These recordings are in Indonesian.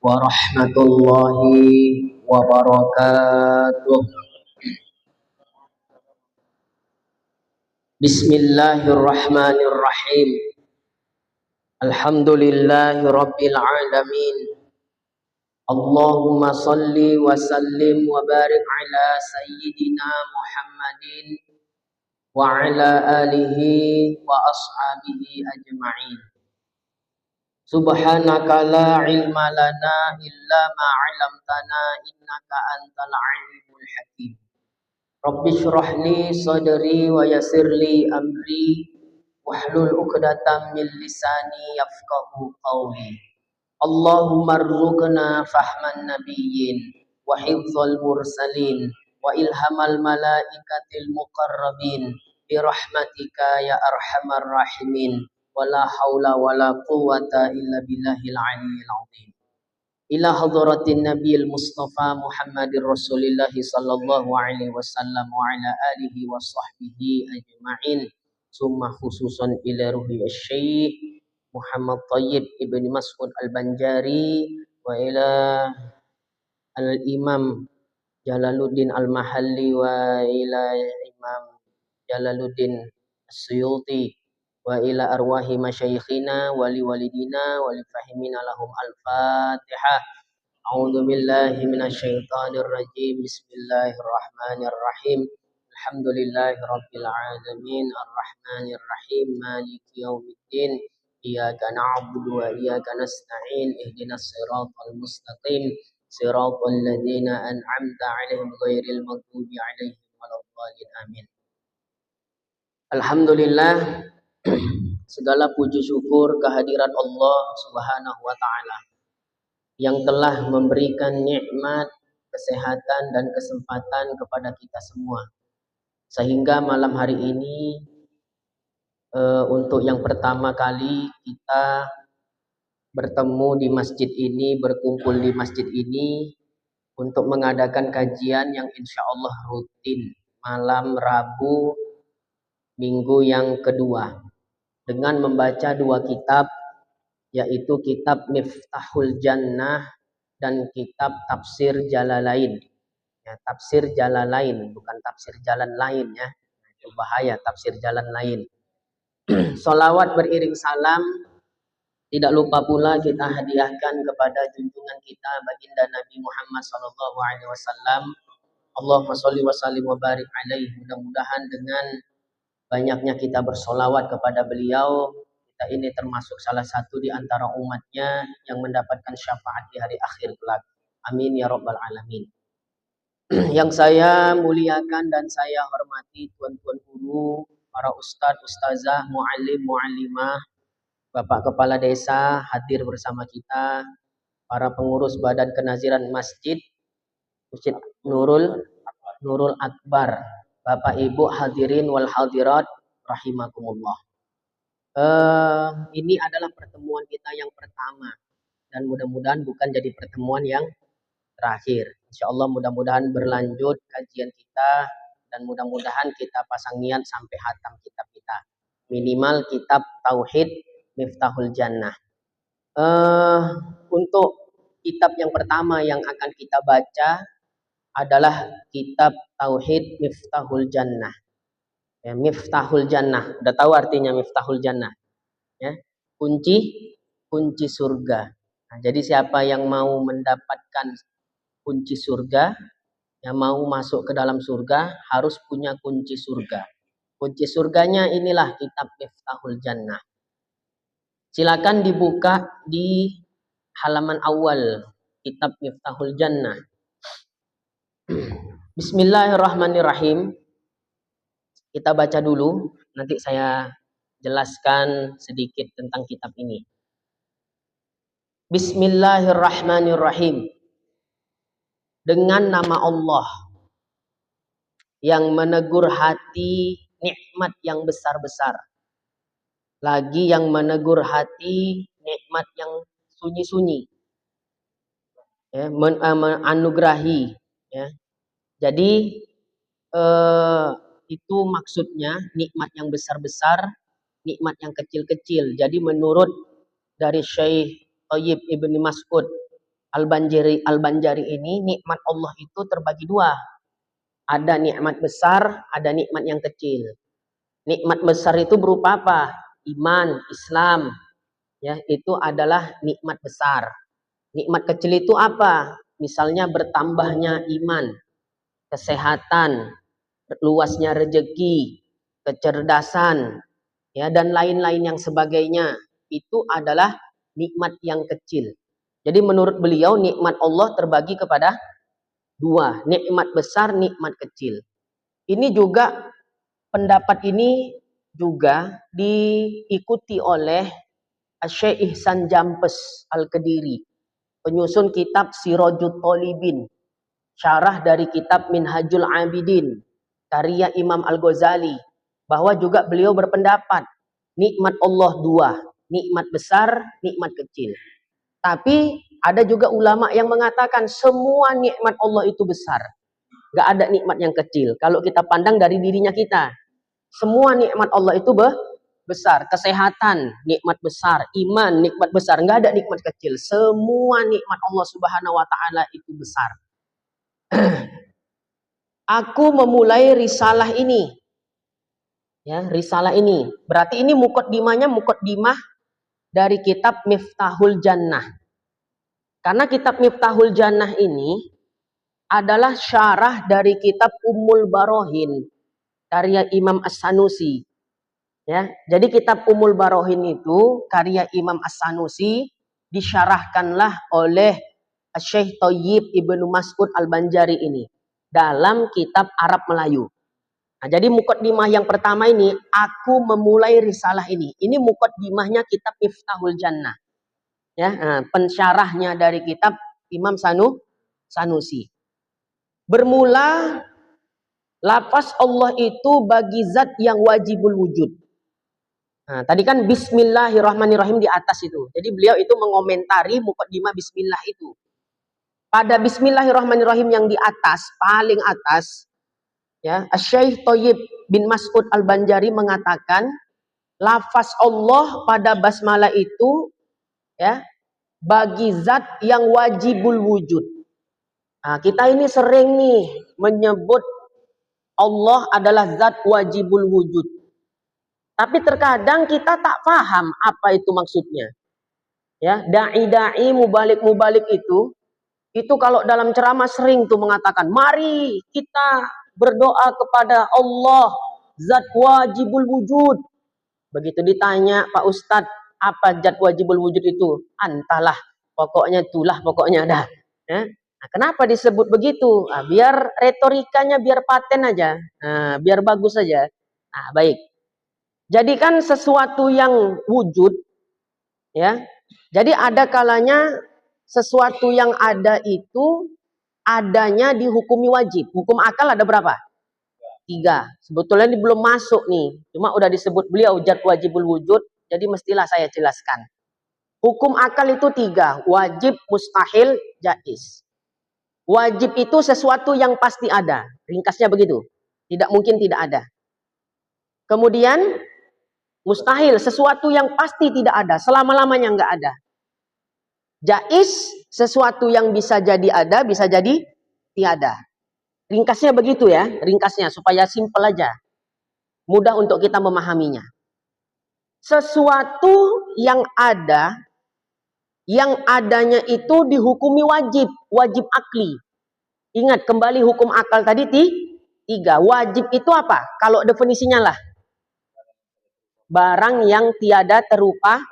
warahmatullahi wabarakatuh. Bismillahirrahmanirrahim. Alhamdulillahi rabbil alamin. Allahumma salli wa sallim wa barik ala sayyidina Muhammadin wa ala alihi wa ashabihi ajma'in. Subhanaka la ilma lana illa ma 'allamtana innaka antal alimul hakim. Rabbi shrah li sadri wa yassir li amri wahlul 'uqdatam min lisani yafqahu qawli. Allahumma rzuqna fahman nabiyyin wa hifdzal mursalin wa ilhamal malaikatil muqarrabin bi rahmatika ya arhamar rahimin. Wala haula wala quwwata illa billahil aliyyil azim. Ila hadratin nabiyil mustafa Muhammadir Rasulillah sallallahu alaihi wasallam wa ala alihi wa sahbihi ajma'in. Summa khususan ila ruhi asy-syekh Muhammad Thayyib ibni Mas'ud al-Banjari wa ila al-imam Jalaluddin al-Mahalli wa ila imam Jalaluddin as-Suyuti wa ila arwahi masyayikhina wali walidina wali fahimina lahum al-fatihah. A'udzu billahi minasyaitonir rajim. Bismillahirrahmanirrahim. Alhamdulillahi rabbil alamin arrahmanir rahim maliki yaumiddin. Iyyaka na'budu wa iyyaka nasta'in ihdinas siratal mustaqim siratal ladzina an'amta 'alaihim ghairil maghdubi 'alaihim waladdallin amin. Alhamdulillah, segala puji syukur kehadirat Allah Subhanahu wa taala yang telah memberikan nikmat kesehatan dan kesempatan kepada kita semua. Sehingga malam hari ini untuk yang pertama kali kita bertemu di masjid ini, berkumpul di masjid ini untuk mengadakan kajian yang insya Allah rutin malam Rabu minggu yang kedua dengan membaca dua kitab, yaitu kitab Miftahul Jannah dan kitab Tafsir Jalalain. Ya, Tafsir Jalalain, bukan tafsir jalan lain ya. Itu bahaya, tafsir jalan lain. Salawat beriring salam tidak lupa pula kita hadiahkan kepada junjungan kita baginda Nabi Muhammad SAW. Allahumma sholli wa sallim wa barik alaihi. Mudah-mudahan dengan banyaknya kita bersolawat kepada beliau, kita ini termasuk salah satu di antara umatnya yang mendapatkan syafaat di hari akhir kelak. Amin ya rabbal alamin. Yang saya muliakan dan saya hormati tuan-tuan guru, para ustadz, ustazah, muallim, muallimah, bapak kepala desa hadir bersama kita, para pengurus badan kenaziran masjid, Masjid Nurul Akbar, Bapak Ibu hadirin wal hadirat rahimakumullah. Ini adalah pertemuan kita yang pertama dan mudah-mudahan bukan jadi pertemuan yang terakhir. Insya Allah mudah-mudahan berlanjut kajian kita dan mudah-mudahan kita pasang niat sampai hatam kitab kita. Minimal kitab Tauhid Miftahul Jannah. Untuk kitab yang pertama yang akan kita baca adalah kitab Tauhid Miftahul Jannah. Ya, Miftahul Jannah. Udah tahu artinya Miftahul Jannah? Ya, kunci surga. Nah, jadi siapa yang mau mendapatkan kunci surga, yang mau masuk ke dalam surga, harus punya kunci surga. Kunci surganya inilah kitab Miftahul Jannah. Silakan dibuka di halaman awal kitab Miftahul Jannah. Bismillahirrahmanirrahim. Kita baca dulu, nanti saya jelaskan sedikit tentang kitab ini. Bismillahirrahmanirrahim. Dengan nama Allah yang menegur hati nikmat yang besar-besar. Lagi yang menegur hati nikmat yang sunyi-sunyi. Ya, menganugerahi. Ya. Jadi itu maksudnya nikmat yang besar-besar, nikmat yang kecil-kecil. Jadi menurut dari Syekh Thayyib ibni Mas'ud Al-Banjari ini, nikmat Allah itu terbagi dua. Ada nikmat besar, ada nikmat yang kecil. Nikmat besar itu berupa apa? Iman, Islam. Ya, itu adalah nikmat besar. Nikmat kecil itu apa? Misalnya bertambahnya iman, kesehatan, luasnya rezeki, kecerdasan, ya, dan lain-lain yang sebagainya. Itu adalah nikmat yang kecil. Jadi menurut beliau nikmat Allah terbagi kepada dua, nikmat besar, nikmat kecil. Ini juga, pendapat ini juga diikuti oleh Syekh Ihsan Jampes Al-Kediri, penyusun kitab Sirajut Thalibin, syarah dari kitab Minhajul Abidin, karya Imam Al-Ghazali, bahwa juga beliau berpendapat nikmat Allah dua, nikmat besar, nikmat kecil. Tapi ada juga ulama yang mengatakan semua nikmat Allah itu besar. Gak ada nikmat yang kecil. Kalau kita pandang dari dirinya kita, semua nikmat Allah itu besar. Kesehatan, nikmat besar. Iman, nikmat besar. Nggak ada nikmat kecil. Semua nikmat Allah Subhanahu wa Ta'ala itu besar. Aku memulai risalah ini. Ya, risalah ini. Berarti ini muqaddimahnya muqaddimah dari kitab Miftahul Jannah. Karena kitab Miftahul Jannah ini adalah syarah dari kitab Ummul Barohin, karya Imam As-Sanusi. Ya, jadi kitab Ummul Barohin itu karya Imam As-Sanusi, disyarahkanlah oleh Syekh Thayyib Ibnu Mas'ud Al-Banjari ini dalam kitab Arab Melayu. Nah, jadi muqaddimah yang pertama ini, aku memulai risalah ini. Ini muqaddimahnya kitab Miftahul Jannah. Ya, pensyarahnya dari kitab Imam Sanusi. Bermula, lafaz Allah itu bagi zat yang wajibul wujud. Nah, tadi kan Bismillahirrahmanirrahim di atas itu. Jadi beliau itu mengomentari muqaddimah Bismillah itu. Pada Bismillahirrahmanirrahim yang di atas, paling atas, ya, Syekh Thayyib bin Mas'ud Al-Banjari mengatakan lafaz Allah pada basmalah itu, ya, bagi zat yang wajibul wujud. Nah, kita ini sering nih menyebut Allah adalah zat wajibul wujud. Tapi terkadang kita tak paham apa itu maksudnya. Ya, dai-dai mubalik-mubalik itu kalau dalam ceramah sering tuh mengatakan, mari kita berdoa kepada Allah, zat wajibul wujud. Begitu ditanya, Pak Ustadz, apa zat wajibul wujud itu? Entahlah, pokoknya itulah, pokoknya dah. Ya. Nah, kenapa disebut begitu? Nah, biar retorikanya biar paten aja, nah, biar bagus saja. Nah, baik. Jadikan sesuatu yang wujud, ya. Jadi ada kalanya sesuatu yang ada itu adanya dihukumi wajib. Hukum akal ada berapa? 3. Sebetulnya ini belum masuk nih. Cuma udah disebut beliau zat wajibul wujud, jadi mestilah saya jelaskan. Hukum akal itu 3. Wajib, mustahil, jaiz. Wajib itu sesuatu yang pasti ada. Ringkasnya begitu. Tidak mungkin tidak ada. Kemudian mustahil, sesuatu yang pasti tidak ada. Selama-lamanya nggak ada. Jaiz, sesuatu yang bisa jadi ada, bisa jadi tiada. Ringkasnya begitu ya, ringkasnya supaya simpel aja. Mudah untuk kita memahaminya. Sesuatu yang ada, yang adanya itu dihukumi wajib, wajib akli. Ingat kembali hukum akal tadi 3. Wajib itu apa? Kalau definisinya lah, barang yang tiada terupa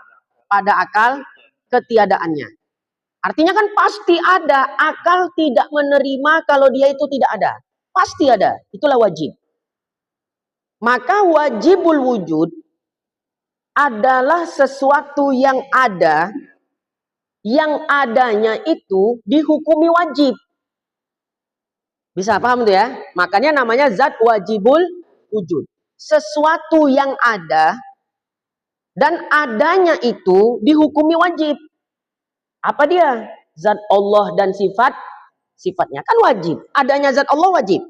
pada akal ketiadaannya. Artinya kan pasti ada, akal tidak menerima kalau dia itu tidak ada. Pasti ada, itulah wajib. Maka wajibul wujud adalah sesuatu yang ada, yang adanya itu dihukumi wajib. Bisa paham tuh ya? Makanya namanya zat wajibul wujud. Sesuatu yang ada dan adanya itu dihukumi wajib. Apa dia? Zat Allah dan sifatnya kan wajib. Adanya zat Allah wajib.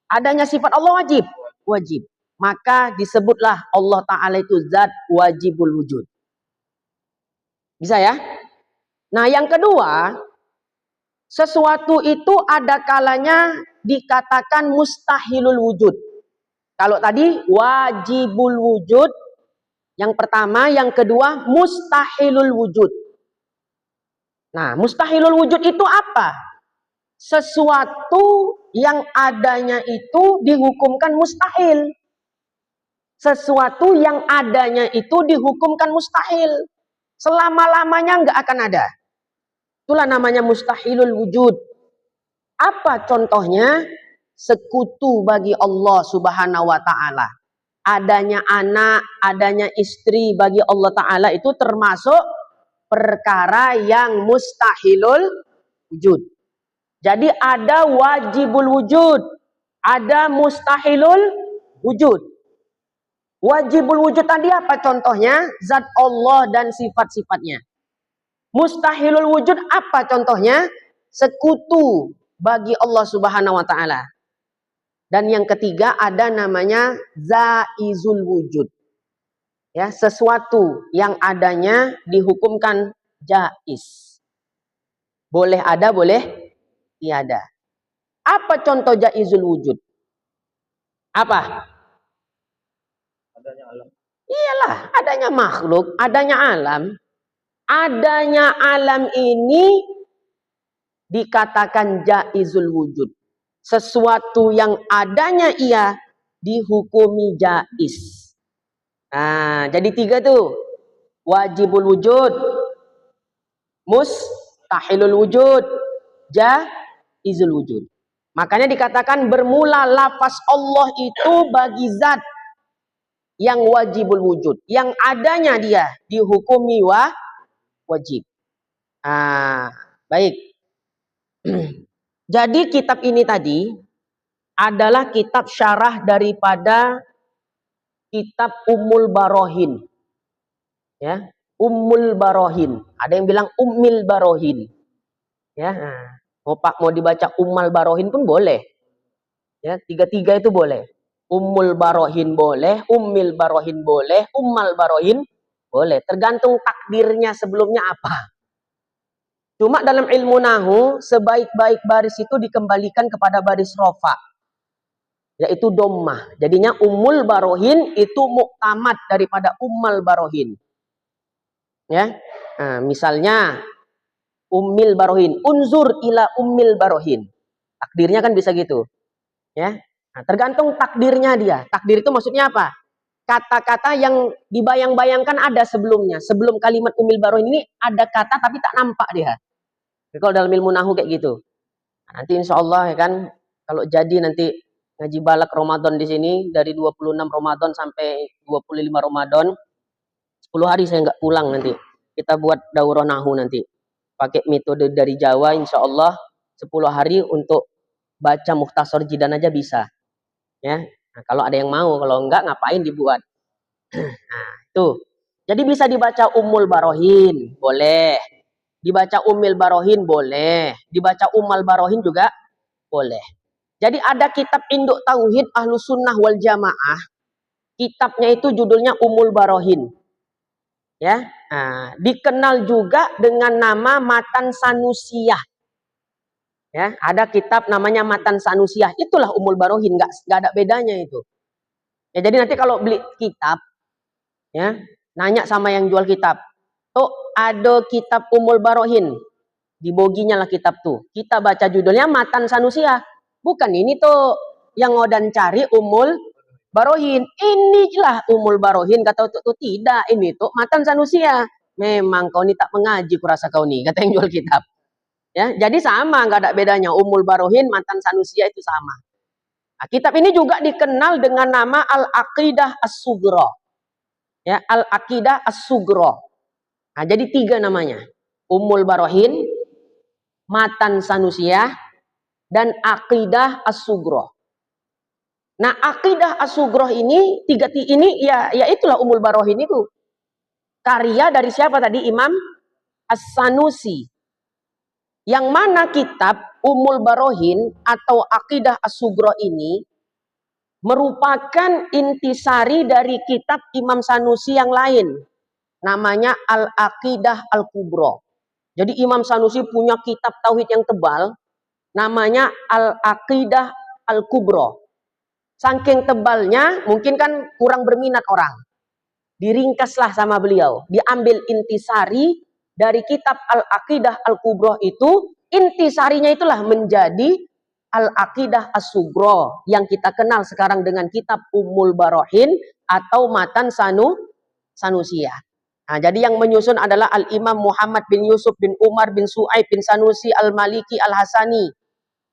Adanya sifat Allah wajib. Wajib. Maka disebutlah Allah Ta'ala itu zat wajibul wujud. Bisa ya? Nah yang kedua, Sesuatu itu ada kalanya dikatakan mustahilul wujud. Kalau tadi wajibul wujud, yang pertama, yang kedua mustahilul wujud. Nah, mustahilul wujud itu apa? Sesuatu yang adanya itu dihukumkan mustahil. Sesuatu yang adanya itu dihukumkan mustahil. Selama-lamanya nggak akan ada. Itulah namanya mustahilul wujud. Apa contohnya? Sekutu bagi Allah Subhanahu wa Ta'ala. Adanya anak, adanya istri bagi Allah Ta'ala itu termasuk perkara yang mustahilul wujud. Jadi ada wajibul wujud, ada mustahilul wujud. Wajibul wujud tadi apa contohnya? Zat Allah dan sifat-sifatnya. Mustahilul wujud apa contohnya? Sekutu bagi Allah Subhanahu wa Ta'ala. Dan yang ketiga ada namanya zaizul wujud. Ya, sesuatu yang adanya dihukumkan jaiz. Boleh ada, boleh tiada. Apa contoh jaizul wujud? Apa? Adanya alam. Iyalah, adanya makhluk, adanya alam. Adanya alam ini dikatakan jaizul wujud. Sesuatu yang adanya ia dihukumi jaiz. Nah, jadi tiga tuh. Wajibul wujud, mustahilul wujud, jaizul wujud. Makanya dikatakan bermula lafaz Allah itu bagi zat yang wajibul wujud. Yang adanya dia dihukumi wajib. Baik. Jadi kitab ini tadi adalah kitab syarah daripada kitab Ummul Barohin. Ya, Ummul Barohin. Ada yang bilang Ummil Barohin. Ya, mau dibaca Ummal Barohin pun boleh. Ya, tiga-tiga itu boleh. Ummul Barohin boleh, Ummil Barohin boleh, Ummal Barohin boleh. Tergantung takdirnya sebelumnya apa. Cuma dalam ilmu nahu, sebaik-baik baris itu dikembalikan kepada baris rofa, yaitu dommah. Jadinya Ummul Barohin itu muktamad daripada Ummal Barohin. Ya, misalnya Ummil Barohin, unzur ila Ummil Barohin. Takdirnya kan bisa gitu. Ya, tergantung takdirnya dia. Takdir itu maksudnya apa? Kata-kata yang dibayang-bayangkan ada sebelumnya. Sebelum kalimat Ummil Barohin ini ada kata tapi tak nampak dia. Kalau dalam ilmu nahu kayak gitu. Nanti insya Allah ya kan, kalau jadi nanti ngaji balak Ramadan di sini dari 26 Ramadan sampai 25 Ramadan, 10 hari saya nggak pulang nanti. Kita buat daurah nahu nanti. Pakai metode dari Jawa insya Allah 10 hari untuk baca Mukhtasar Jidan aja bisa. Ya. Nah, kalau ada yang mau, kalau enggak ngapain dibuat. Nah, itu. Jadi bisa dibaca Ummul Barohin, boleh. Dibaca Ummil Barohin boleh, dibaca Ummal Barohin juga boleh. Jadi ada kitab Induk Tauhid Ahlus Sunnah wal Jamaah. Kitabnya itu judulnya Ummul Barohin. Ya, dikenal juga dengan nama Matan Sanusiyah. Ya, ada kitab namanya Matan Sanusiyah. Itulah Ummul Barohin, nggak ada bedanya itu. Ya, jadi nanti kalau beli kitab, ya, nanya sama yang jual kitab. Tuh ada kitab Ummul Barohin, di boginya lah kitab tuh. Kita baca judulnya Matan Sanusiyah. Bukan ini tuh yang ngodan cari Ummul Barohin. Inilah Ummul Barohin kata tuh tidak, ini tuh Matan Sanusiyah. Memang kau ini tak mengaji kurasa kau nih, kata yang jual kitab. Ya, jadi sama, nggak ada bedanya. Ummul Barohin, Matan Sanusiyah itu sama. Nah, kitab ini juga dikenal dengan nama Al-Aqidah As-Sughra. Ya, Al-Aqidah As-Sughra. Nah, jadi tiga namanya. Ummul Barohin, Matan Sanusiyah, dan Aqidah As-Sughra. Nah, Aqidah As-Sughra ini, tiga ini ya itulah Ummul Barohin itu. Karya dari siapa tadi? Imam As-Sanusi. Yang mana kitab Ummul Barohin atau Aqidah As-Sughra ini merupakan intisari dari kitab Imam Sanusi yang lain. Namanya Al-Aqidah Al-Kubra. Jadi Imam Sanusi punya kitab tauhid yang tebal, namanya Al-Aqidah Al-Kubra. Saking tebalnya, mungkin kan kurang berminat orang. Diringkaslah sama beliau. Diambil intisari dari kitab Al-Aqidah Al-Kubra itu, intisarinya itulah menjadi Al-Aqidah As-Sughra yang kita kenal sekarang dengan kitab Ummul Barohin atau Matan Sanusiyah. Nah, jadi yang menyusun adalah Al-Imam Muhammad bin Yusuf bin Umar bin Su'aib bin Sanusi Al-Maliki Al-Hasani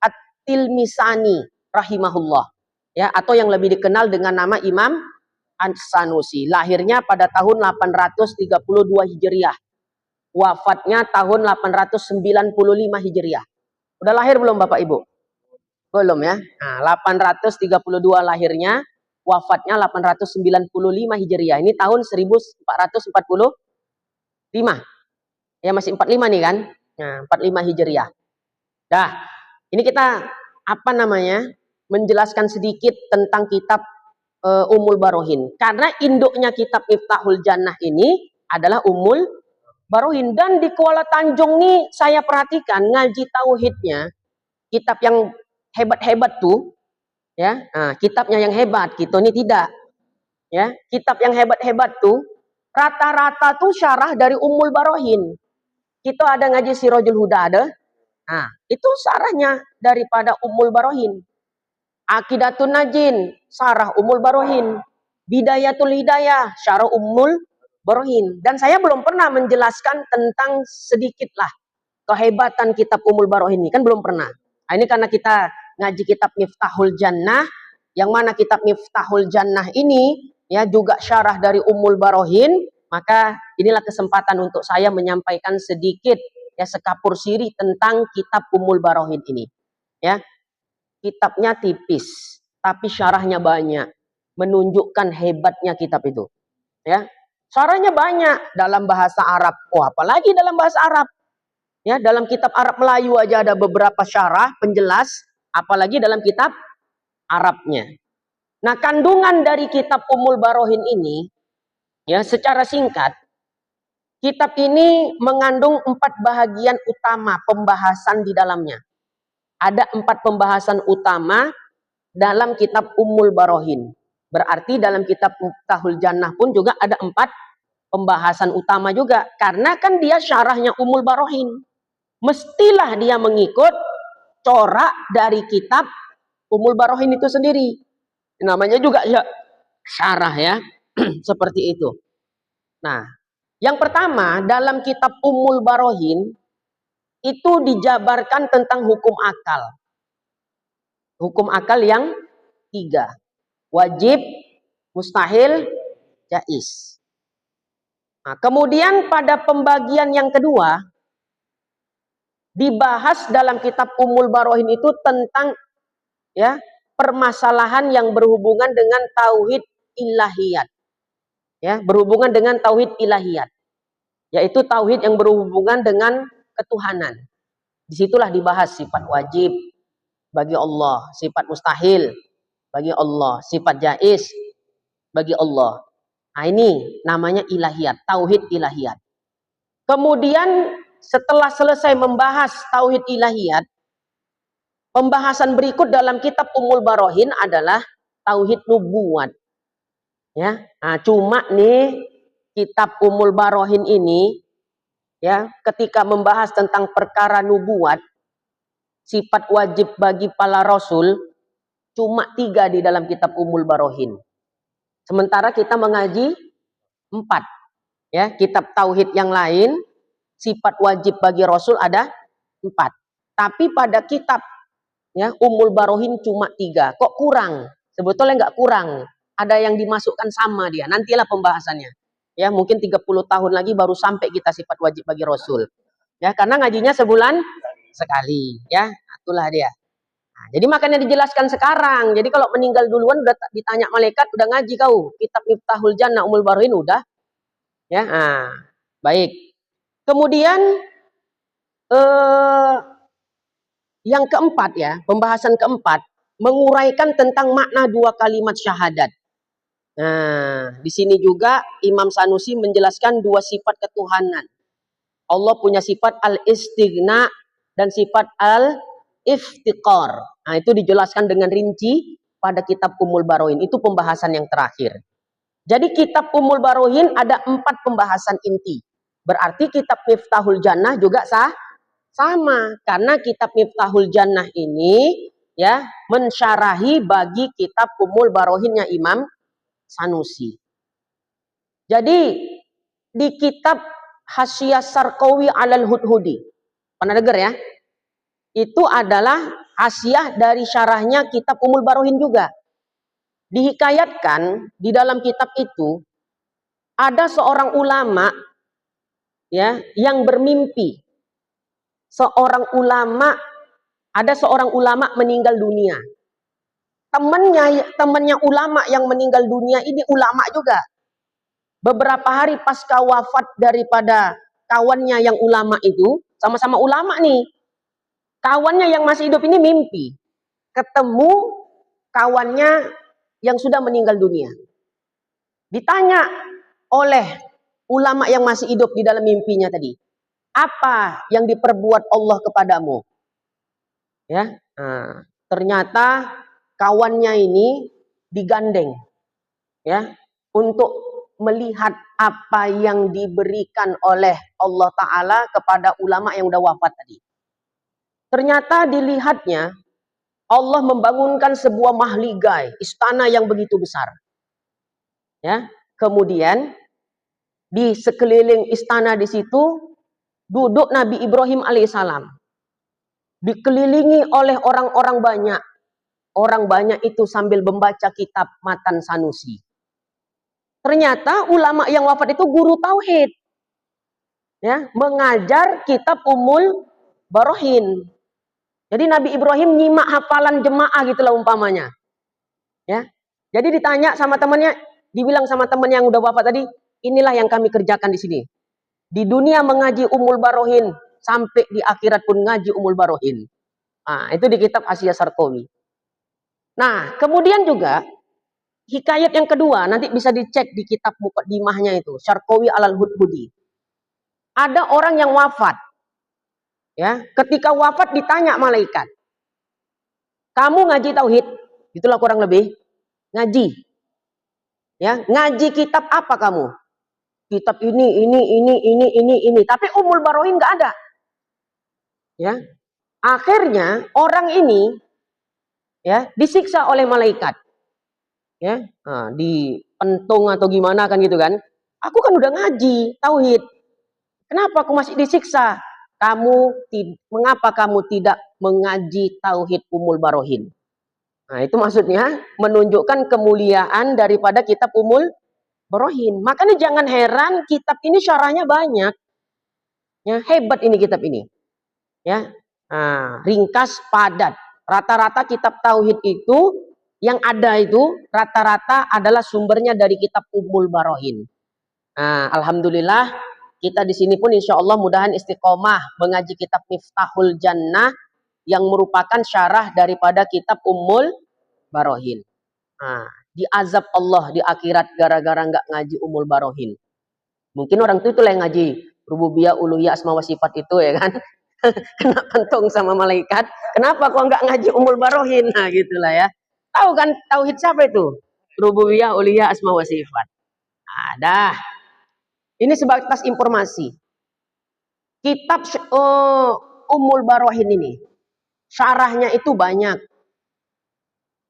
At-Tilmisani rahimahullah. Ya, atau yang lebih dikenal dengan nama Imam An-Sanusi. Lahirnya pada tahun 832 Hijriah. Wafatnya tahun 895 Hijriah. Udah lahir belum Bapak Ibu? Belum ya. Nah, 832 lahirnya, wafatnya 895 Hijriah. Ini tahun 1445. Ya masih 45 nih kan? Nah, 45 Hijriah. Dah, ini kita apa namanya? Menjelaskan sedikit tentang kitab Ummul Barohin. Karena induknya kitab Miftahul Jannah ini adalah Ummul Barohin. Dan di Kuala Tanjung nih saya perhatikan ngaji tauhidnya, kitab yang hebat-hebat tuh, ya, nah, kitabnya yang hebat, gitu ini tidak, ya, kitab yang hebat-hebat tuh, rata-rata tuh syarah dari Ummul Barohin. Kita ada ngaji Sirajul Huda ada, nah, itu syarahnya daripada Ummul Barohin. Aqidatun Najin, syarah Ummul Barohin. Bidayatul Hidayah, syarah Ummul Barohin. Dan saya belum pernah menjelaskan tentang sedikitlah kehebatan kitab Ummul Barohin ini, kan belum pernah. Nah, ini karena kita ngaji kitab Miftahul Jannah, yang mana kitab Miftahul Jannah ini ya juga syarah dari Ummul Barohin, maka inilah kesempatan untuk saya menyampaikan sedikit ya sekapur siri tentang kitab Ummul Barohin ini. Ya, kitabnya tipis, tapi syarahnya banyak, menunjukkan hebatnya kitab itu. Ya, syarahnya banyak dalam bahasa Arab. Oh, apalagi dalam bahasa Arab. Ya, dalam kitab Arab Melayu aja ada beberapa syarah penjelas, apalagi dalam kitab Arabnya. Nah, kandungan dari kitab Ummul Barohin ini, ya, secara singkat, kitab ini mengandung 4 bahagian utama pembahasan di dalamnya. Ada 4 pembahasan utama dalam kitab Ummul Barohin. Berarti dalam kitab Miftahul Jannah pun juga ada 4 pembahasan utama juga. Karena kan dia syarahnya Ummul Barohin. Mestilah dia mengikut corak dari kitab Ummul Barohin itu sendiri. Namanya juga ya syarah ya. Seperti itu. Nah, yang pertama dalam kitab Ummul Barohin itu dijabarkan tentang hukum akal. Hukum akal yang 3. Wajib, mustahil, jaiz. Nah, kemudian pada pembagian yang kedua dibahas dalam kitab Ummul Barohin itu tentang ya permasalahan yang berhubungan dengan tauhid ilahiyat. Ya, berhubungan dengan tauhid ilahiyat. Yaitu tauhid yang berhubungan dengan ketuhanan. Disitulah dibahas sifat wajib bagi Allah, sifat mustahil bagi Allah, sifat jaiz bagi Allah. Nah, ini namanya ilahiyat, tauhid ilahiyat. Kemudian setelah selesai membahas tauhid ilahiyat, pembahasan berikut dalam kitab Ummul Barohin adalah tauhid nubuwat. Ya, nah, cuma nih kitab Ummul Barohin ini ya ketika membahas tentang perkara nubuwat, sifat wajib bagi para rasul, cuma 3 di dalam kitab Ummul Barohin. Sementara kita mengaji 4. Ya, kitab tauhid yang lain sifat wajib bagi rasul ada 4. Tapi pada kitab ya Ummul Barohin cuma 3. Kok kurang? Sebetulnya nggak kurang. Ada yang dimasukkan sama dia. Nantilah pembahasannya. Ya, mungkin 30 tahun lagi baru sampai kita sifat wajib bagi rasul. Ya, karena ngajinya sebulan sekali, ya. Itulah dia. Nah, jadi makanya dijelaskan sekarang. Jadi kalau meninggal duluan udah ditanya malaikat, udah ngaji kau kitab Miftahul Jannah Ummul Barohin udah. Ya, nah, baik. Kemudian yang keempat ya, pembahasan keempat menguraikan tentang makna 2 kalimat syahadat. Nah, di sini juga Imam Sanusi menjelaskan 2 sifat ketuhanan. Allah punya sifat al-istighna dan sifat al-iftiqar. Nah, itu dijelaskan dengan rinci pada kitab Ummul Barohin. Itu pembahasan yang terakhir. Jadi kitab Ummul Barohin ada 4 pembahasan inti. Berarti kitab Miftahul Jannah juga sama. Karena kitab Miftahul Jannah ini ya mensyarahi bagi kitab Ummul Barohinnya Imam Sanusi. Jadi di kitab Hasyiah Sarqawi alal Hudhudi, pernah dengar ya? Itu adalah hasyiah dari syarahnya kitab Ummul Barohin juga. Dihikayatkan di dalam kitab itu ada seorang ulama ya yang bermimpi. Ada seorang ulama meninggal dunia. Temannya ulama yang meninggal dunia ini ulama juga. Beberapa hari pasca wafat daripada kawannya yang ulama itu, sama-sama ulama nih. Kawannya yang masih hidup ini mimpi ketemu kawannya yang sudah meninggal dunia. Ditanya oleh ulama yang masih hidup di dalam mimpinya tadi, apa yang diperbuat Allah kepadamu? Ya, ternyata kawannya ini digandeng, ya, untuk melihat apa yang diberikan oleh Allah Ta'ala kepada ulama yang udah wafat tadi. Ternyata dilihatnya Allah membangunkan sebuah mahligai, istana yang begitu besar. Ya, kemudian di sekeliling istana di situ duduk Nabi Ibrahim alaihissalam. Dikelilingi oleh orang-orang banyak. Orang banyak itu sambil membaca kitab Matan Sanusi. Ternyata ulama yang wafat itu guru tauhid. Ya, mengajar kitab Ummul Barohin. Jadi Nabi Ibrahim nyimak hafalan jemaah gitulah umpamanya. Ya. Jadi ditanya sama temannya, dibilang sama teman yang udah wafat tadi, inilah yang kami kerjakan di sini. Di dunia mengaji Ummul Barohin, sampai di akhirat pun ngaji Ummul Barohin. Nah, itu di kitab Hasyiah Sarqawi. Nah, kemudian juga hikayat yang kedua, nanti bisa dicek di kitab Muqaddimahnya itu, Sarqawi alal Hudhudi. Ada orang yang wafat. Ya, ketika wafat ditanya malaikat, kamu ngaji tauhid? Itulah kurang lebih ngaji. Ya, ngaji kitab apa kamu? Kitab ini. Tapi Ummul Barohin nggak ada. Ya, akhirnya orang ini ya disiksa oleh malaikat. Ya, dipentung atau gimana kan gitu kan? Aku kan udah ngaji tauhid. Kenapa aku masih disiksa? Mengapa kamu tidak mengaji tauhid Ummul Barohin? Nah, itu maksudnya menunjukkan kemuliaan daripada kitab Ummul Barohin. Makanya jangan heran kitab ini syarahnya banyak. Ya, hebat ini kitab ini. Ya, ringkas, padat. Rata-rata kitab tauhid itu yang ada itu rata-rata adalah sumbernya dari kitab Ummul Barohin. Alhamdulillah kita di sini pun insya Allah mudahan istiqomah mengaji kitab Miftahul Jannah yang merupakan syarah daripada kitab Ummul Barohin. Diazab Allah di akhirat gara-gara nggak ngaji Ummul Barohin. Mungkin orang itu yang ngaji rububiyah, uluhiyah, asma wa sifat itu ya kan. Kena pentung sama malaikat. Kenapa kok nggak ngaji Ummul Barohin? Nah gitulah ya. Tahu kan tauhid siapa itu? Rububiyah, uluhiyah, asma wa sifat. Ada. Ini sebatas informasi. Kitab Ummul Barohin ini syarahnya itu banyak.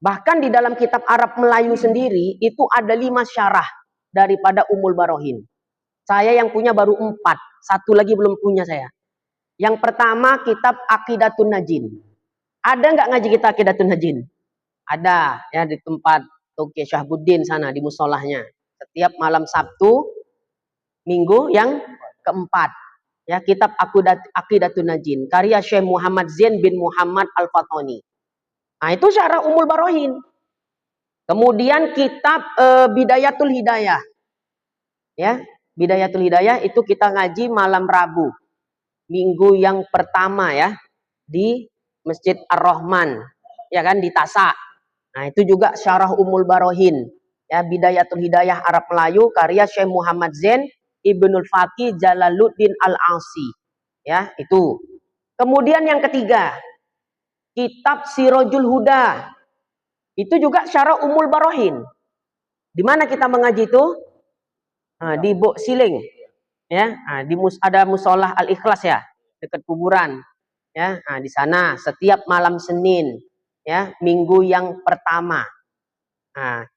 Bahkan di dalam kitab Arab Melayu sendiri itu ada 5 syarah daripada Ummul Barohin. Saya yang punya baru 4, satu lagi belum punya saya. Yang pertama kitab Aqidatun Najin. Ada nggak ngaji kita Aqidatun Najin? Ada ya di tempat Toke Syahbuddin sana di musolahnya. Setiap malam Sabtu Minggu yang keempat ya kitab Aqidatun Najin karya Syekh Muhammad Zain bin Muhammad Al-Fatani. Nah, itu syarah Ummul Barohin. Kemudian kitab Bidayatul Hidayah. Ya, Bidayatul Hidayah itu kita ngaji malam Rabu. Minggu yang pertama ya di Masjid Ar-Rahman. Ya kan di Tasa. Nah, itu juga syarah Ummul Barohin. Ya, Bidayatul Hidayah Arab Melayu karya Syekh Muhammad Zain Ibnul Faqih Jalaluddin Al-Asi. Ya, itu. Kemudian yang ketiga, kitab Sirajul Huda. Itu juga Syarah Ummul Barohin. Di mana kita mengaji itu? Di Bok Siling. Ya, ada musolah Al-Ikhlas ya, dekat kuburan. Ya, di sana setiap malam Senin, ya, minggu yang pertama.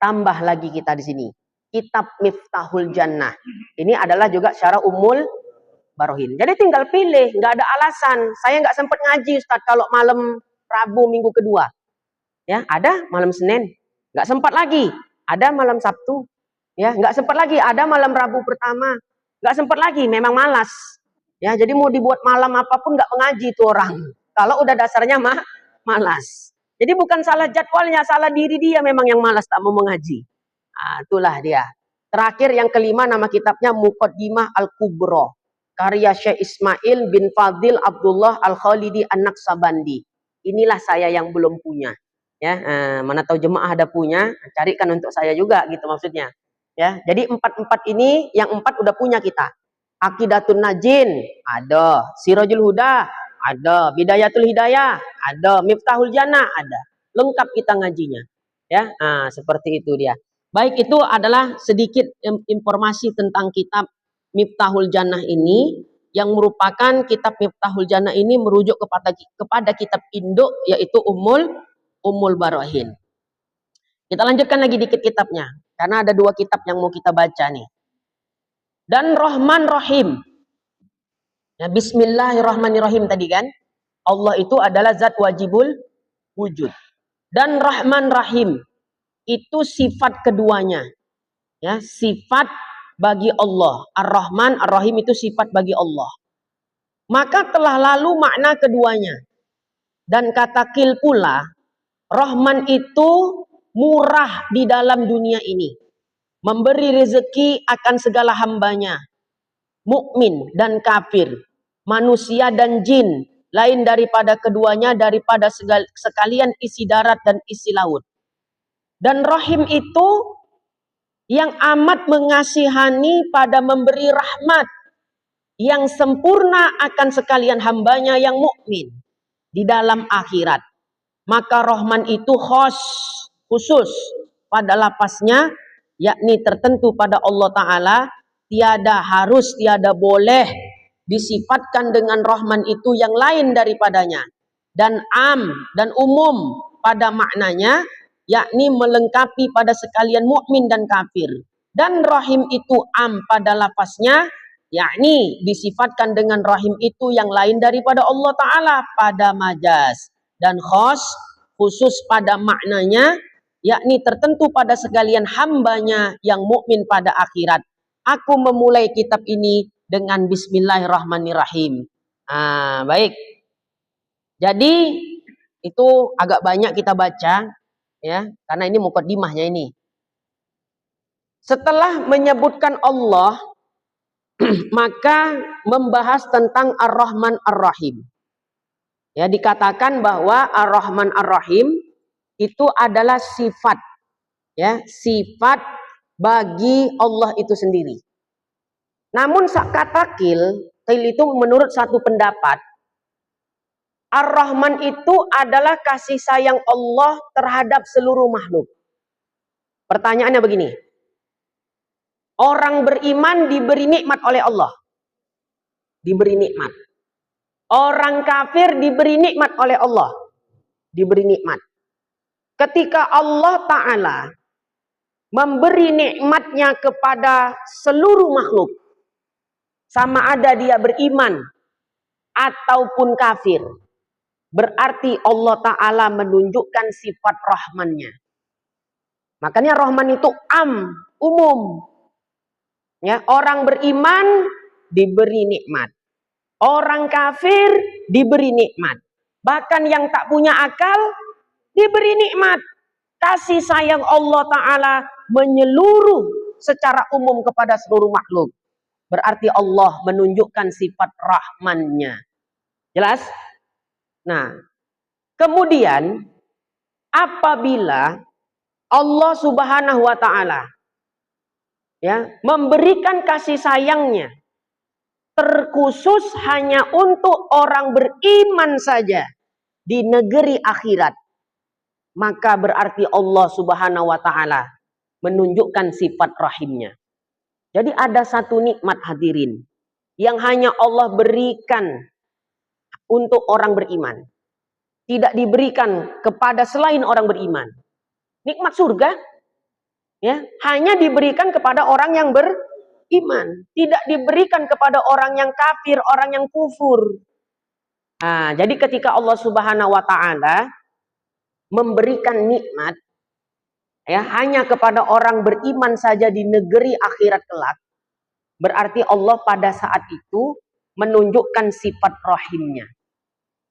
Tambah lagi kita di sini kitab Miftahul Jannah. Ini adalah juga Syarah Ummul Barohin. Jadi tinggal pilih, nggak ada alasan. Saya nggak sempat ngaji Ustaz kalau malam Rabu minggu kedua. Ya, ada malam Senin, nggak sempat lagi. Ada malam Sabtu, ya, nggak sempat lagi. Ada malam Rabu pertama, nggak sempat lagi. Memang malas. Ya, jadi mau dibuat malam apapun nggak mengaji tuh orang. Kalau udah dasarnya malas. Jadi bukan salah jadwalnya, salah diri dia memang yang malas tak mau mengaji. Itulah dia. Terakhir yang kelima, nama kitabnya Muqaddimah Al-Kubra. Karya Syekh Ismail bin Fadil Abdullah Al-Khalidi An-Naqsabandi. Inilah saya yang belum punya. Ya, mana tahu jemaah ada punya, carikan untuk saya juga gitu maksudnya. Ya, jadi empat ini, yang 4 udah punya kita. Aqidatun Najin ada, Sirajul Huda ada, Bidayatul Hidayah ada, Miftahul Jannah ada. Lengkap kita ngajinya. Ya, seperti itu dia. Baik, itu adalah sedikit informasi tentang kitab Miftahul Jannah ini, yang merupakan kitab Miftahul Jannah ini merujuk kepada kitab induk yaitu Ummul Barohin. Kita lanjutkan lagi dikit kitabnya, karena ada 2 kitab yang mau kita baca nih. Dan Rahman Rahim. Ya, Bismillahirrahmanirrahim tadi kan. Allah itu adalah zat wajibul wujud. Dan Rahman Rahim itu sifat keduanya. Ya, sifat bagi Allah. Ar-Rahman, Ar-Rahim itu sifat bagi Allah. Maka telah lalu makna keduanya. Dan kata Qil pula, Rahman itu murah di dalam dunia ini. Memberi rezeki akan segala hambanya. Mukmin dan kafir, manusia dan jin, lain daripada keduanya, daripada sekalian isi darat dan isi laut. Dan Rahim itu yang amat mengasihani pada memberi rahmat yang sempurna akan sekalian hambanya yang mukmin di dalam akhirat. Maka Rahman itu khusus pada lapasnya, yakni tertentu pada Allah Ta'ala. Tiada harus, tiada boleh disifatkan dengan Rahman itu yang lain daripadanya. Dan dan umum pada maknanya, yakni melengkapi pada sekalian mukmin dan kafir. Dan Rahim itu pada lafaznya, yakni disifatkan dengan Rahim itu yang lain daripada Allah Ta'ala pada majaz. Dan khusus pada maknanya, yakni tertentu pada sekalian hambanya yang mukmin pada akhirat. Aku memulai kitab ini dengan Bismillahirrahmanirrahim. Baik. Jadi itu agak banyak kita baca, ya, karena ini muqaddimahnya ini. Setelah menyebutkan Allah, maka membahas tentang Ar-Rahman Ar-Rahim. Ya, dikatakan bahwa Ar-Rahman Ar-Rahim itu adalah sifat, ya, sifat bagi Allah itu sendiri. Namun kata Qil itu menurut satu pendapat, Ar-Rahman itu adalah kasih sayang Allah terhadap seluruh makhluk. Pertanyaannya begini, orang beriman diberi nikmat oleh Allah, diberi nikmat. Orang kafir diberi nikmat oleh Allah, diberi nikmat. Ketika Allah Ta'ala memberi nikmatnya kepada seluruh makhluk, sama ada dia beriman ataupun kafir, berarti Allah Ta'ala menunjukkan sifat Rahmannya. Makanya Rahman itu umum. Ya, orang beriman diberi nikmat, orang kafir diberi nikmat, bahkan yang tak punya akal diberi nikmat. Kasih sayang Allah Ta'ala menyeluruh secara umum kepada seluruh makhluk. Berarti Allah menunjukkan sifat Rahmannya. Jelas? Nah, kemudian apabila Allah Subhanahu wa Ta'ala, ya, memberikan kasih sayangnya terkhusus hanya untuk orang beriman saja di negeri akhirat, maka berarti Allah Subhanahu wa taala menunjukkan sifat rahimnya. Jadi ada satu nikmat hadirin yang hanya Allah berikan untuk orang beriman, tidak diberikan kepada selain orang beriman. Nikmat surga ya, hanya diberikan kepada orang yang beriman, tidak diberikan kepada orang yang kafir, orang yang kufur. Nah, jadi ketika Allah Subhanahu wa taala memberikan nikmat ya hanya kepada orang beriman saja di negeri akhirat kelak, berarti Allah pada saat itu menunjukkan sifat rahimnya.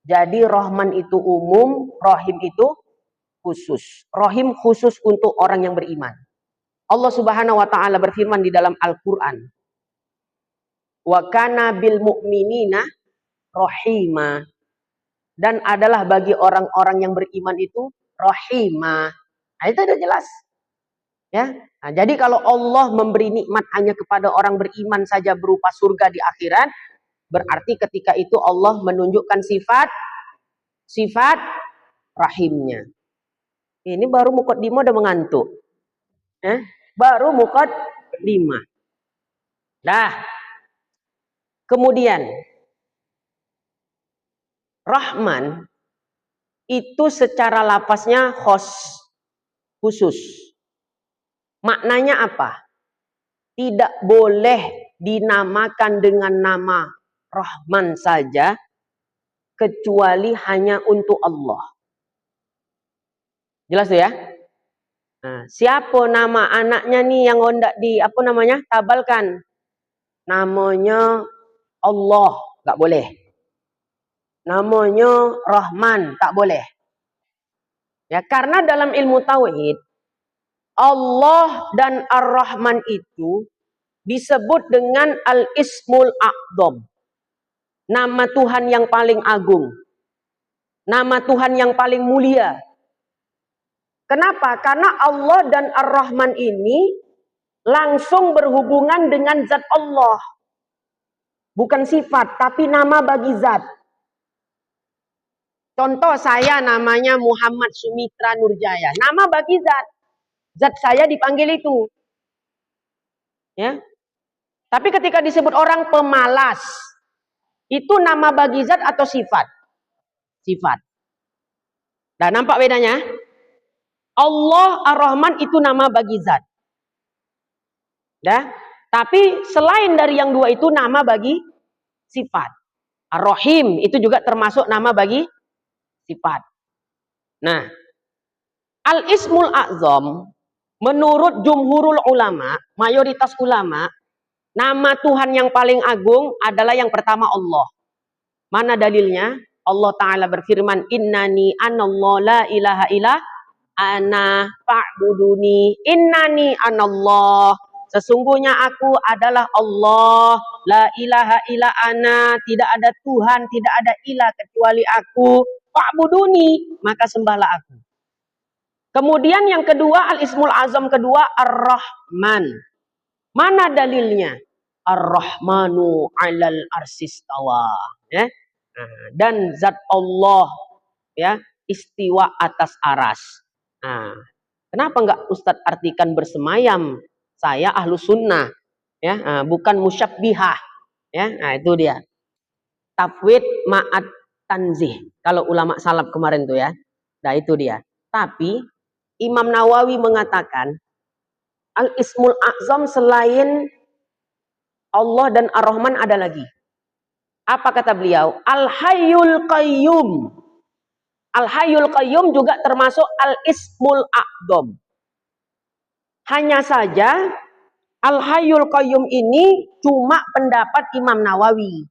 Jadi Rahman itu umum, Rahim itu khusus. Rahim khusus untuk orang yang beriman. Allah Subhanahu wa taala berfirman di dalam Al-Qur'an, "Wa kana bil mu'minina rahima." Dan adalah bagi orang-orang yang beriman itu rahima. Nah, itu udah jelas. Ya. Nah, jadi kalau Allah memberi nikmat hanya kepada orang beriman saja berupa surga di akhirat, berarti ketika itu Allah menunjukkan sifat rahimnya. Ini baru muqaddimah udah mengantuk. Baru muqaddimah. Nah, kemudian Rahman itu secara lafaznya khusus. Maknanya apa? Tidak boleh dinamakan dengan nama Rahman saja kecuali hanya untuk Allah. Jelas ya? Nah, siapa nama anaknya nih yang hendak tabalkan? Namanya Allah, nggak boleh. Namanya Rahman, tak boleh. Ya, karena dalam ilmu tauhid Allah dan Ar-Rahman itu disebut dengan Al-Ismul A'dzam. Nama Tuhan yang paling agung. Nama Tuhan yang paling mulia. Kenapa? Karena Allah dan Ar-Rahman ini langsung berhubungan dengan zat Allah. Bukan sifat, tapi nama bagi zat. Contoh saya namanya Muhammad Sumitra Nurjaya. Nama bagi zat. Zat saya dipanggil itu. Ya. Tapi ketika disebut orang pemalas, itu nama bagi zat atau sifat? Sifat. Nah, nampak bedanya? Allah Ar-Rahman itu nama bagi zat. Ya. Tapi selain dari yang dua itu nama bagi sifat. Ar-Rahim itu juga termasuk nama bagi sifat. Nah, Al-Ismul A'dzam menurut jumhurul ulama, mayoritas ulama, nama Tuhan yang paling agung adalah yang pertama Allah. Mana dalilnya? Allah Ta'ala berfirman, "Innani anallahu la ilaha illa ana fa'buduni innani anallah." Sesungguhnya aku adalah Allah, la ilaha illa ana, tidak ada Tuhan, tidak ada ilah kecuali aku. Fa'buduni, maka sembahlah aku. Kemudian yang kedua, Al-Ismul Azam kedua, Ar-Rahman. Mana dalilnya? Ar-Rahmanu 'alal arsistawa. Ya. Dan zat Allah ya istiwa atas aras. Nah, kenapa enggak Ustadz artikan bersemayam? Saya ahlu sunnah, ya, bukan musyabbihah, ya. Nah, itu dia. Tafwid ma'at tanzih. Kalau ulama salaf kemarin tuh ya. Nah, itu dia. Tapi Imam Nawawi mengatakan Al-Ismul A'zam selain Allah dan Ar-Rahman ada lagi. Apa kata beliau? Al-Hayyul Qayyum. Al-Hayyul Qayyum juga termasuk Al-Ismul A'zam. Hanya saja Al-Hayyul Qayyum ini cuma pendapat Imam Nawawi.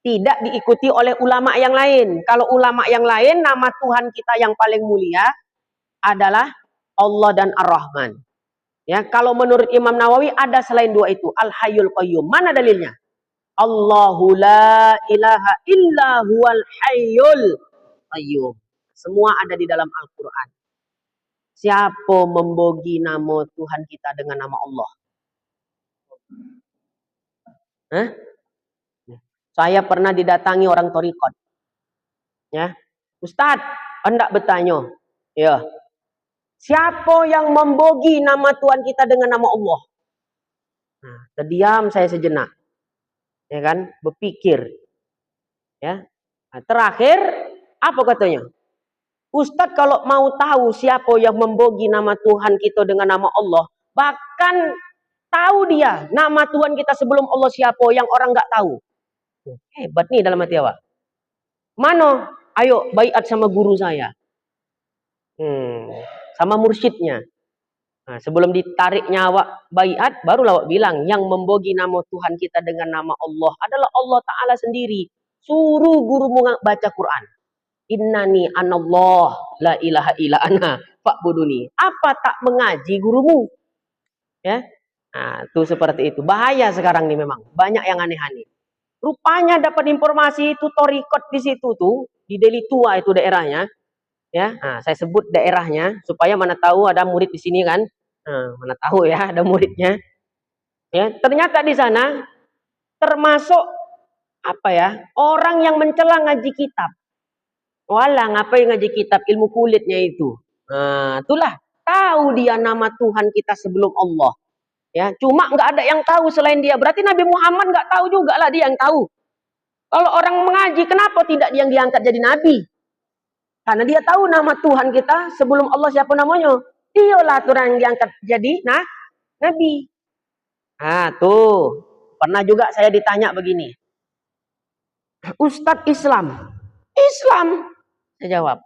Tidak diikuti oleh ulama yang lain. Kalau ulama yang lain, nama Tuhan kita yang paling mulia adalah Allah dan Ar-Rahman. Ya, kalau menurut Imam Nawawi ada selain dua itu, Al-Hayyul Qayyum. Mana dalilnya? Allahu la ilaha illa huwal hayyul qayyum. Semua ada di dalam Al-Quran. Siapa membogi nama Tuhan kita dengan nama Allah? Hah? Saya pernah didatangi orang torikot. Ya, Ustadz, hendak bertanya. Ya, siapa yang membogi nama Tuhan kita dengan nama Allah? Nah, terdiam saya sejenak. Ya kan, berpikir. Ya. Nah, terakhir apa katanya? Ustadz kalau mau tahu siapa yang membogi nama Tuhan kita dengan nama Allah, bahkan tahu dia nama Tuhan kita sebelum Allah siapa yang orang nggak tahu. Hebat nih dalam hati awak. Mana? Ayo baiat sama guru saya. Sama mursyidnya. Nah, sebelum ditariknya awak baiat, barulah awak bilang yang membogi nama Tuhan kita dengan nama Allah adalah Allah Ta'ala sendiri. Suruh gurumu baca Quran. Innani anallah la ilaha illa ana fa'buduni. Apa tak mengaji gurumu? Ya. Nah, tuh seperti itu. Bahaya sekarang nih memang. Banyak yang aneh-aneh. Rupanya dapat informasi itu torikot di situ tuh, di Deli Tua itu daerahnya. Ya, nah, saya sebut daerahnya supaya mana tahu ada murid di sini kan. Nah, mana tahu ya ada muridnya. Ya, ternyata di sana termasuk apa ya? Orang yang mencela ngaji kitab. Walah, ngapain ngaji kitab ilmu kulitnya itu? Nah, itulah tahu dia nama Tuhan kita sebelum Allah. Ya, cuma nggak ada yang tahu selain dia. Berarti Nabi Muhammad nggak tahu juga lah dia yang tahu. Kalau orang mengaji, kenapa tidak dia yang diangkat jadi nabi? Karena dia tahu nama Tuhan kita sebelum Allah siapa namanya. Dialah orang yang diangkat jadi nabi. Nah, tuh. Pernah juga saya ditanya begini. Ustadz Islam. Islam. Saya jawab.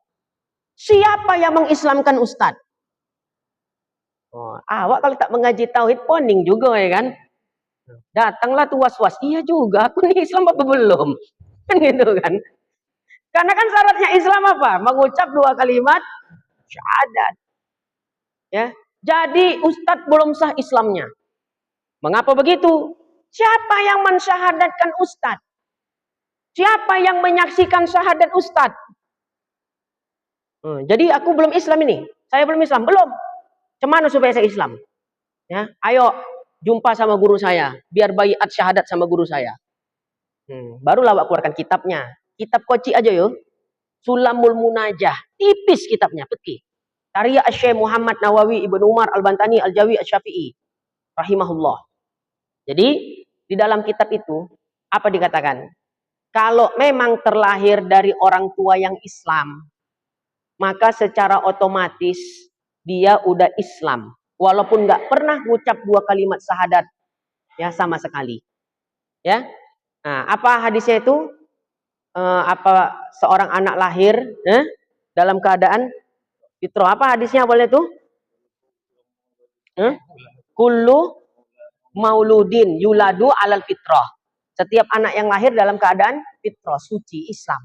Siapa yang mengislamkan Ustadz? Oh, awak kalau tak mengaji tauhid poning juga ya kan? Datanglah tuh was-was. Iya juga, aku nih Islam apa belum? Kan gitu kan? Karena kan syaratnya Islam apa? Mengucap 2 kalimat syahadat. Ya. Jadi Ustadz belum sah Islamnya. Mengapa begitu? Siapa yang mensyahadatkan Ustadz? Siapa yang menyaksikan syahadat Ustadz? Jadi aku belum Islam ini. Saya belum Islam. Belum. Cemana supaya saya Islam? Ya, ayo jumpa sama guru saya. Biar baiat syahadat sama guru saya. Barulah awak keluarkan kitabnya. Kitab koci aja yo. Sulamul Munajah. Tipis kitabnya. Peti. Karya Syekh Muhammad Nawawi Ibnu Umar Al-Bantani Al-Jawi Asy-Syafi'i. Rahimahullah. Jadi di dalam kitab itu apa dikatakan? Kalau memang terlahir dari orang tua yang Islam, maka secara otomatis dia udah Islam. Walaupun nggak pernah ngucap 2 kalimat syahadat ya sama sekali. Ya. Nah, apa hadisnya itu? Apa seorang anak lahir dalam keadaan fitrah? Apa hadisnya boleh tuh? Kullu mauludin yuladu alal fitrah. Setiap anak yang lahir dalam keadaan fitrah, suci, Islam.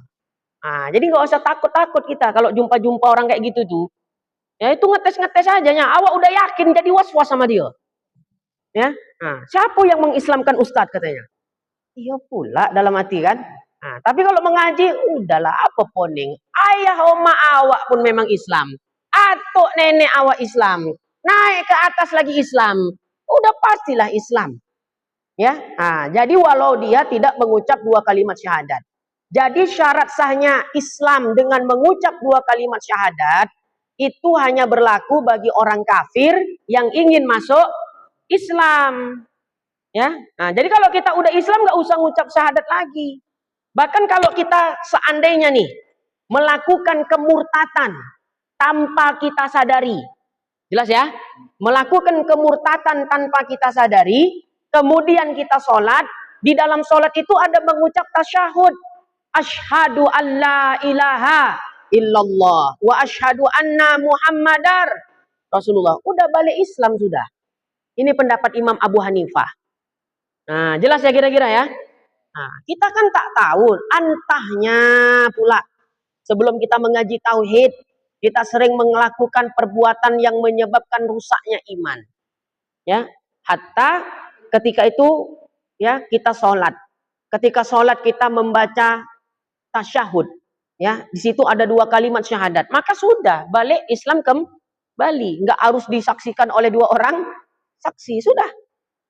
Nah, jadi nggak usah takut-takut kita kalau jumpa-jumpa orang kayak gitu tuh. Ya itu ngetes-ngetes aja ya. Awak udah yakin jadi was-was sama dia. Ya. Nah, siapa yang mengislamkan Ustadz katanya? Iya pula dalam hati kan. Nah, tapi kalau mengaji udahlah apa poning. Ayah oma awak pun memang Islam. Atuk nenek awak Islam. Naik ke atas lagi Islam. Udah pastilah Islam. Ya. Nah, jadi walau dia tidak mengucap 2 kalimat syahadat. Jadi syarat sahnya Islam dengan mengucap 2 kalimat syahadat itu hanya berlaku bagi orang kafir yang ingin masuk Islam. Ya. Nah, jadi kalau kita udah Islam nggak usah ngucap syahadat lagi. Bahkan kalau kita seandainya nih melakukan kemurtatan tanpa kita sadari. Jelas ya? Melakukan kemurtatan tanpa kita sadari, kemudian kita sholat, di dalam sholat itu ada mengucap tasyahud. Asyhadu an la ilaha illallah wa asyhadu anna Muhammadar Rasulullah. Udah balik Islam sudah. Ini pendapat Imam Abu Hanifah. Nah, jelas ya kira-kira ya? Nah, kita kan tak tahu antahnya pula. Sebelum kita mengaji tauhid, kita sering melakukan perbuatan yang menyebabkan rusaknya iman. Ya, hatta ketika itu ya kita sholat. Ketika sholat kita membaca tasyahud. Ya, di situ ada 2 kalimat syahadat. Maka sudah balik Islam kembali. Nggak harus disaksikan oleh 2 orang saksi. Sudah.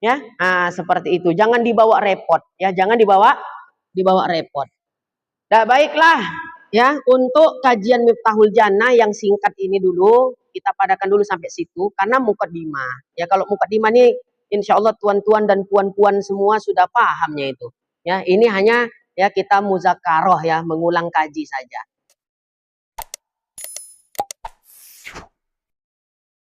Ya, seperti itu. Jangan dibawa repot, ya. Jangan dibawa repot. Nah, baiklah, ya. Untuk kajian Miftahul Jannah yang singkat ini dulu kita padakan dulu sampai situ karena mukadimah. Ya, kalau mukadimah ini insya Allah tuan-tuan dan puan-puan semua sudah pahamnya itu. Ya, ini hanya ya kita muzakarah ya, mengulang kaji saja.